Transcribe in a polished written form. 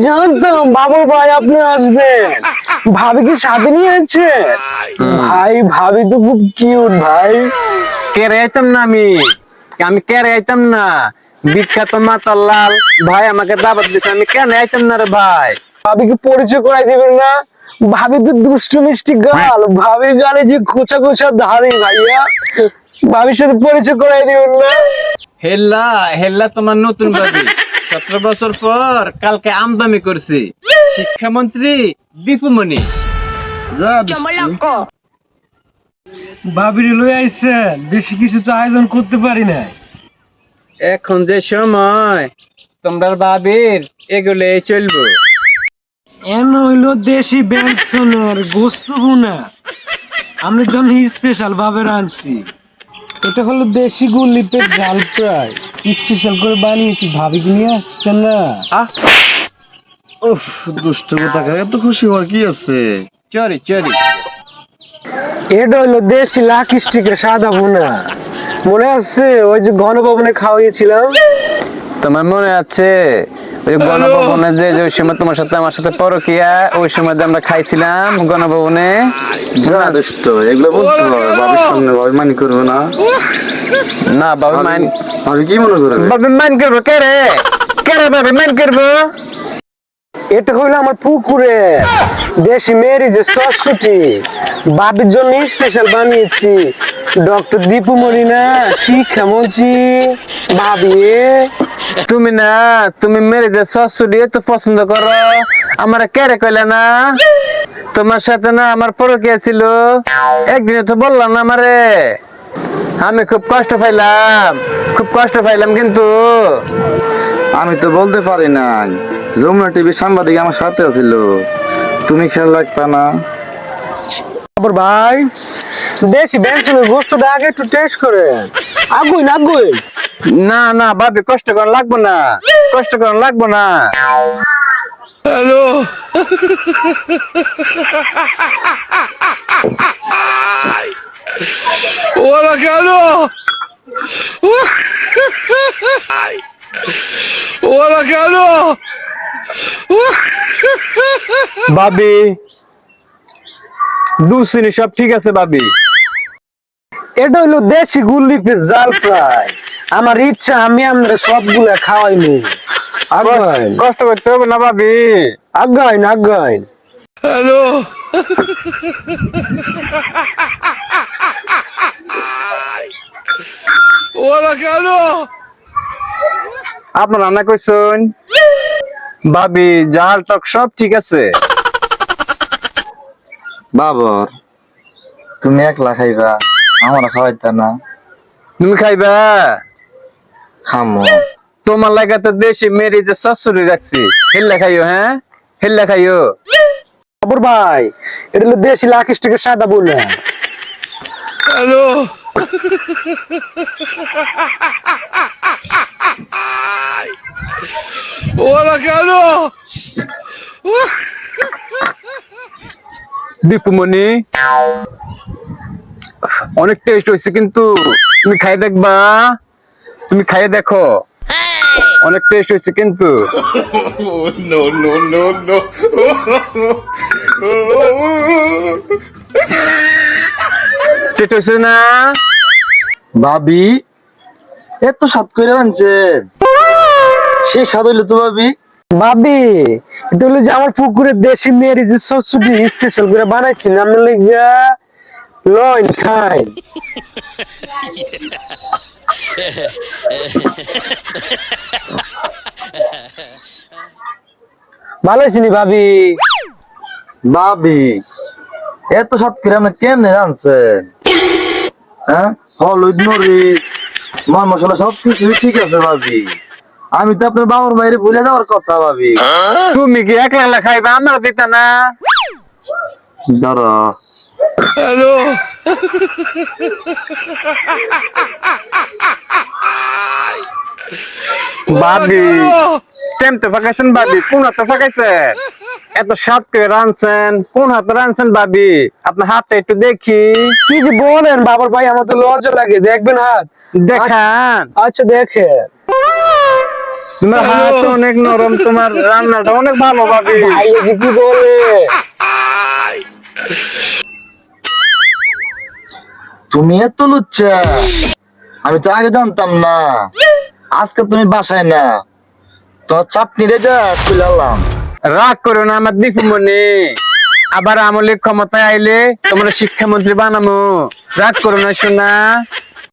জানতাম বাবুল ভাই আপনি আসবেন। ভাবি কি সাথে নিয়ে আছে? ভাই ভাবি তো খুব কিউট ভাই। কেড়ে আইতাম না আমি আমি কেড়ে আইতাম না। বিখ্যাত মাতাল্লাল ভাই আমাকে দাওয়াত দিছে, আমি কেন আইতাম না রে ভাই। ভাবিকে পরিচয় করাই দিবেন না? ভাবি তো দুষ্টু মিষ্টি গাল, ভাবির গালে যে খোঁচা খোঁচা ধারে ভাইয়া, ভাবির সাথে পরিচয় করাই দিবেন না? হেল্লা হেল্লা তোমার নতুন বাড়ি, 17 বছর পর কালকে আমদানি করছি শিক্ষামন্ত্রী দীপুমণি। ভাবির লই আইছেন, বেশি কিছু তো আয়োজন করতে পারি না। এখন যে সময় তোমরা ভাবির এগুলো চলবো। এন হইলো দেশি বেলসনের গোস্ত ভুনা, আমি জন্য স্পেশাল ভাবে রাঁধছি। এটা হলো দেশি গুলিতে ডাল ফ্রাই, স্পেশাল করে বানিয়েছি। ভাবিকে নিয়ে আসছেন না? উফ, দুষ্ট কোথাকার, এত খুশি হওয়ার কি আছে? চরি চরি। এটা হলো দেশি লাক স্টিকের সাদা ভুনা, মনে আছে ওই যে গণভবনে খাওয়াইছিলাম? তোমার মনে আছে ওই গণভবনে যে ওই সময় তোমার সাথে আমার সাথে পরকিয়া, ওই সময় যে আমরা খাইছিলাম গণভবনে? যা দুষ্ট, এগুলো বলতে হয় বাবির সামনে, ভাবি মানি করবে না। না বাবা মাইন, ভাবি কি মনে করবে? বাবা মাইন করবো কে রে? কে রে বাবা মাইন করবো? এটা হইলো আমার পুকুরে দেশি মেরি যে সসটি, বাবির জন্য স্পেশাল বানিয়েছি। ডক্টর দীপু মরিনা শিক্ষামন্ত্রী ভাবি। তুমি না, তুমি মেরে যে সস দিয়ে তো পছন্দ করো, আমার কে রে কইলে না? তোমার সাথে না আমার পরকিয়া ছিল, একদিনে তো বললাম না আমারে। আমি খুব কষ্ট পাইলাম, খুব কষ্ট পাইলাম কিন্তু। আমি তো বলতে পারি নাই, যমুনা টিভি সাংবাদিক আমার সাথে ছিল, তুমি খেয়াল রাখবা না? আবার ভাই দেশি বেঞ্চনের গোস্তটা আগে একটু টেস্ট করে আগুই না আগুই। না না ভাবি, কষ্ট করা লাগবো না, কষ্ট করা লাগবো না। হ্যালো, ওরা কেন, ওরা কেন? ভাবি দুশ্চিনি সব ঠিক আছে ভাবি। এটা হইলো দেশি গুল্লিপে জাল ফ্রাই, আমার ইচ্ছা আমি আমরা সবগুলা খাওয়াইনি। আগাইন কষ্ট করতে হবে না ভাবি। আগাইন আগাইন। হ্যালো, ওরা কেন? আপনার রান্না করছেন ভাবি, জাল টক সব ঠিক আছে। বাবর, তুমি একলা খাইবা, আমার খাওয়াইতা না? তুমি খাইবা? খামো। তোমার লাগা তো দেশি মেরি যে সসুরি রাখছি, হেল্লা খাইও। হ্যাঁ হেল্লা খাইও। খবর ভাই, এটা হলো দেশি লাখ স্টিকের সাদা বলে। হ্যালো, ওরা কেন? দীপুমণি অনেক টেস্ট হয়েছে কিন্তু, তুমি খাই দেখবা, তুমি খাইয়ে দেখো, অনেক টেস্ট হয়েছে কিন্তু। No, no, no, no. Test হয়েছে না? ভাবি এত স্বাদ করে আনছেন, সেই স্বাদ হইলো তো ভাবি। ভাবি এটা হলো যে আমার পুকুরের দেশি মেয়ের যে সসুটি স্পেশাল করে বানাইছি, আমি লিগা লইন খাই। ভালো আছিনি ভাবি? ভাবি এত স্বাদ করে আপনি কেমনে রাঁধছেন? হ্যাঁ, হলুদ মরিচ মা মশলা সবকিছু ঠিক আছে ভাবি, আমি তো আপনার বাবার বাইরে ভুলে যাওয়ার কথা ভাবি। তুমি কি একলা একলা খাইবা, আমার দিতা না? ধরো। হ্যালো, ভাবি টেমতে ফাঁকাইছেন ভাবি, কোন হাতে ফাঁকাইছেন? এত স্বাদ করে রাঁধছেন, কোন হাতে রাঁধছেন ভাবি? আপনার হাতটা একটু দেখি। কি যে বলেন বাবার ভাই, আমার তো লজ্জা লাগে। দেখবেন হাত? দেখান। আচ্ছা দেখে। তোমার হাত অনেক নরম, তোমার রান্নাটা অনেক ভালো ভাবি। ভাই এই যে কি বলে? তুমি এত লুচ্চা, আমি তো আগে জানতাম না। আজকে তুমি বাসায় না, তোমার চাটনি রেজা খুলালাম। রাগ করো না আমার দীপুমণি, আবার আমলে ক্ষমতায় আইলে তোমার শিক্ষামন্ত্রী বানামো। রাগ করো না শোনা।